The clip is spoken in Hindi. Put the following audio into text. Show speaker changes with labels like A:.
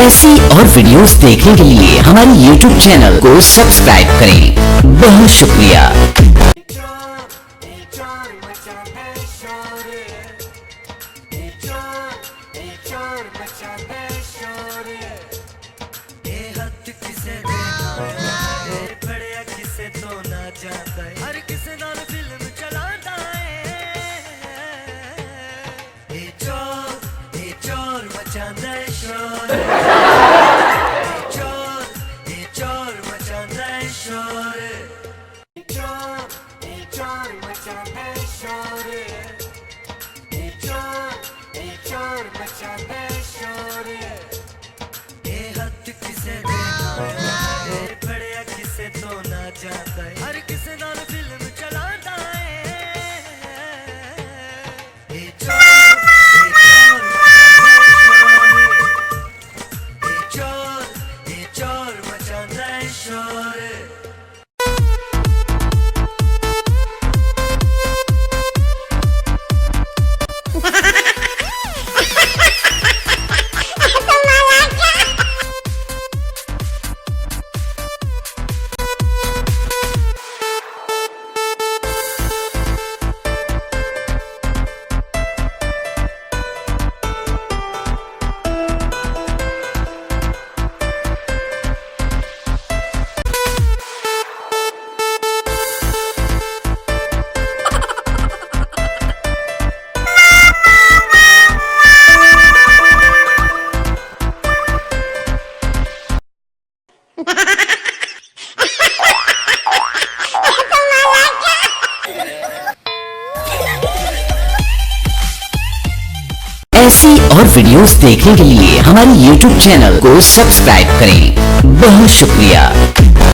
A: ऐसी और वीडियोस देखने के लिए हमारे YouTube चैनल को सब्सक्राइब करें। बहुत शुक्रिया।
B: हर किसे नाल फिल्म चलाता है चोर मचांदा है शोर चोर मचांदा है शोर चोर मचांदा है शोर चोर मचांदा है शोर ये हथ किसे देना है बड़े किसे तो ना जाता है हर किसे नाल फिल्म चलाता है चोर मचांदा है शोर।
A: ऐसी और वीडियोस देखने के लिए हमारे YouTube चैनल को सब्सक्राइब करें। बहुत शुक्रिया।